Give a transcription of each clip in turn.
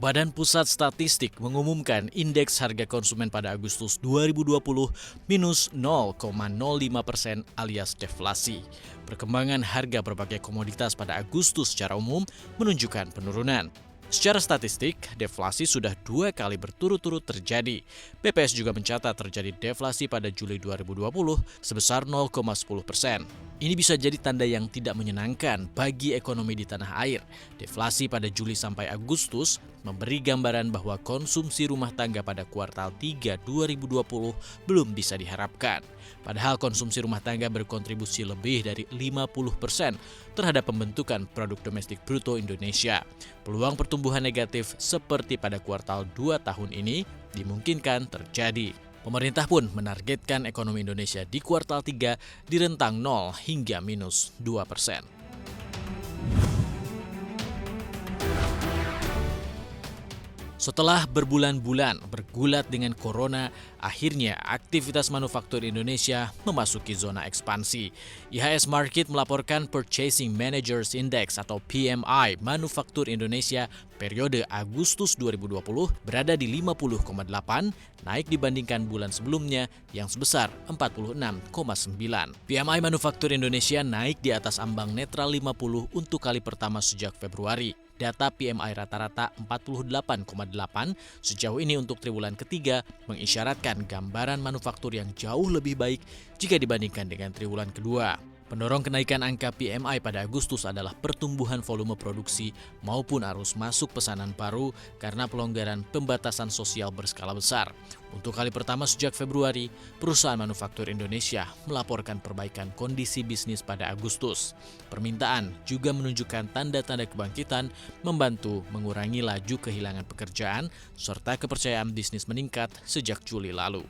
Badan Pusat Statistik mengumumkan indeks harga konsumen pada Agustus 2020 minus 0,05% alias deflasi. Perkembangan harga berbagai komoditas pada Agustus secara umum menunjukkan penurunan. Secara statistik, deflasi sudah 2 kali berturut-turut terjadi. BPS juga mencatat terjadi deflasi pada Juli 2020 sebesar 0,10%. Ini bisa jadi tanda yang tidak menyenangkan bagi ekonomi di tanah air. Deflasi pada Juli sampai Agustus memberi gambaran bahwa konsumsi rumah tangga pada kuartal 3 2020 belum bisa diharapkan. Padahal konsumsi rumah tangga berkontribusi lebih dari 50% terhadap pembentukan produk domestik bruto Indonesia. Peluang pertumbuhan negatif seperti pada kuartal 2 tahun ini dimungkinkan terjadi. Pemerintah pun menargetkan ekonomi Indonesia di kuartal 3 di rentang 0 hingga minus 2%. Setelah berbulan-bulan bergulat dengan corona, akhirnya aktivitas manufaktur Indonesia memasuki zona ekspansi. IHS Markit melaporkan Purchasing Managers Index atau PMI Manufaktur Indonesia periode Agustus 2020 berada di 50,8, naik dibandingkan bulan sebelumnya yang sebesar 46,9. PMI Manufaktur Indonesia naik di atas ambang netral 50 untuk kali pertama sejak Februari. Data PMI rata-rata 48,8 sejauh ini untuk triwulan ketiga mengisyaratkan gambaran manufaktur yang jauh lebih baik jika dibandingkan dengan triwulan kedua. Pendorong kenaikan angka PMI pada Agustus adalah pertumbuhan volume produksi maupun arus masuk pesanan baru karena pelonggaran pembatasan sosial berskala besar. Untuk kali pertama sejak Februari, perusahaan manufaktur Indonesia melaporkan perbaikan kondisi bisnis pada Agustus. Permintaan juga menunjukkan tanda-tanda kebangkitan, membantu mengurangi laju kehilangan pekerjaan, serta kepercayaan bisnis meningkat sejak Juli lalu.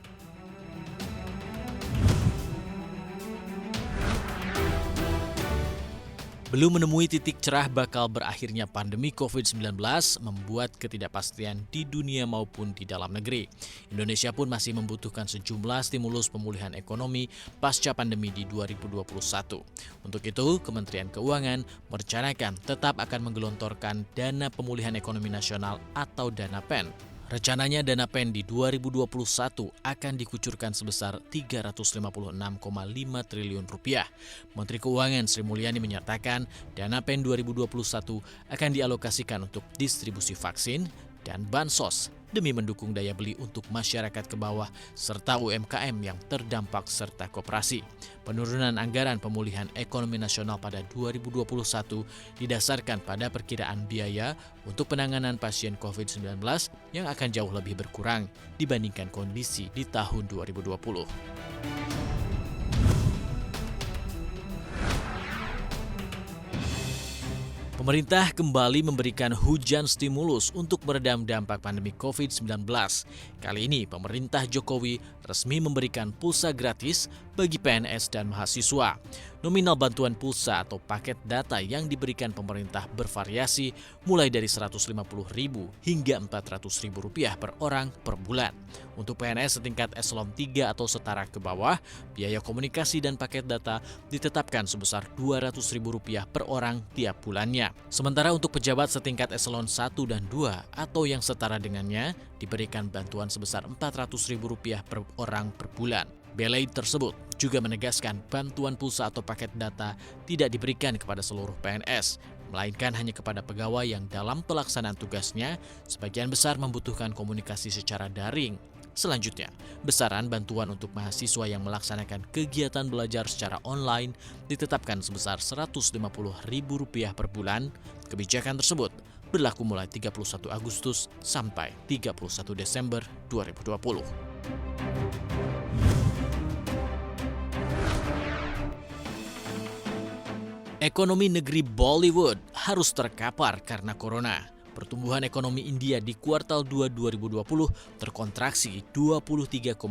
Belum menemui titik cerah bakal berakhirnya pandemi COVID-19 membuat ketidakpastian di dunia maupun di dalam negeri. Indonesia pun masih membutuhkan sejumlah stimulus pemulihan ekonomi pasca pandemi di 2021. Untuk itu, Kementerian Keuangan merencanakan tetap akan menggelontorkan dana pemulihan ekonomi nasional atau dana PEN. Rencananya dana PEN di 2021 akan dikucurkan sebesar 356,5 triliun rupiah. Menteri Keuangan Sri Mulyani menyatakan dana PEN 2021 akan dialokasikan untuk distribusi vaksin dan bansos demi mendukung daya beli untuk masyarakat ke bawah serta UMKM yang terdampak serta koperasi. Penurunan anggaran pemulihan ekonomi nasional pada 2021 didasarkan pada perkiraan biaya untuk penanganan pasien COVID-19 yang akan jauh lebih berkurang dibandingkan kondisi di tahun 2020. Pemerintah kembali memberikan hujan stimulus untuk meredam dampak pandemi COVID-19. Kali ini, pemerintah Jokowi resmi memberikan pulsa gratis bagi PNS dan mahasiswa. Nominal bantuan pulsa atau paket data yang diberikan pemerintah bervariasi mulai dari Rp150.000 hingga Rp400.000 per orang per bulan. Untuk PNS setingkat eselon 3 atau setara ke bawah, biaya komunikasi dan paket data ditetapkan sebesar Rp200.000 per orang tiap bulannya. Sementara untuk pejabat setingkat eselon 1 dan 2 atau yang setara dengannya diberikan bantuan sebesar Rp400.000 per orang per bulan. Belay tersebut juga menegaskan bantuan pulsa atau paket data tidak diberikan kepada seluruh PNS, melainkan hanya kepada pegawai yang dalam pelaksanaan tugasnya sebagian besar membutuhkan komunikasi secara daring. Selanjutnya, besaran bantuan untuk mahasiswa yang melaksanakan kegiatan belajar secara online ditetapkan sebesar Rp150.000 per bulan. Kebijakan tersebut berlaku mulai 31 Agustus sampai 31 Desember 2020. Ekonomi negeri Bollywood harus terkapar karena corona. Pertumbuhan ekonomi India di kuartal 2 2020 terkontraksi 23,9%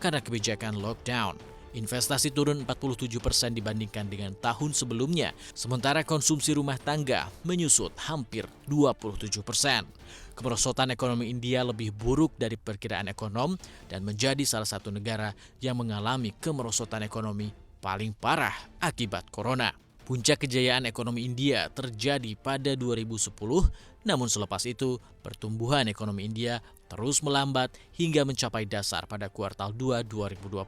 karena kebijakan lockdown. Investasi turun 47% dibandingkan dengan tahun sebelumnya, sementara konsumsi rumah tangga menyusut hampir 27%. Kemerosotan ekonomi India lebih buruk dari perkiraan ekonom dan menjadi salah satu negara yang mengalami kemerosotan ekonomi paling parah akibat corona. Puncak kejayaan ekonomi India terjadi pada 2010, namun selepas itu pertumbuhan ekonomi India terus melambat hingga mencapai dasar pada kuartal 2 2020.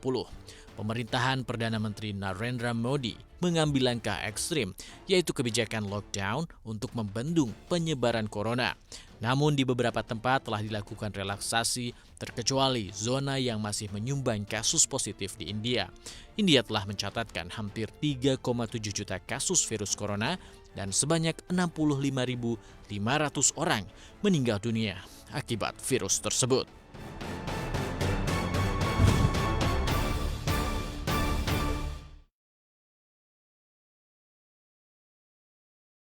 Pemerintahan Perdana Menteri Narendra Modi mengambil langkah ekstrim, yaitu kebijakan lockdown untuk membendung penyebaran corona. Namun di beberapa tempat telah dilakukan relaksasi, terkecuali zona yang masih menyumbang kasus positif di India. India telah mencatatkan hampir 3,7 juta kasus virus corona dan sebanyak 65.500 orang meninggal dunia akibat virus tersebut.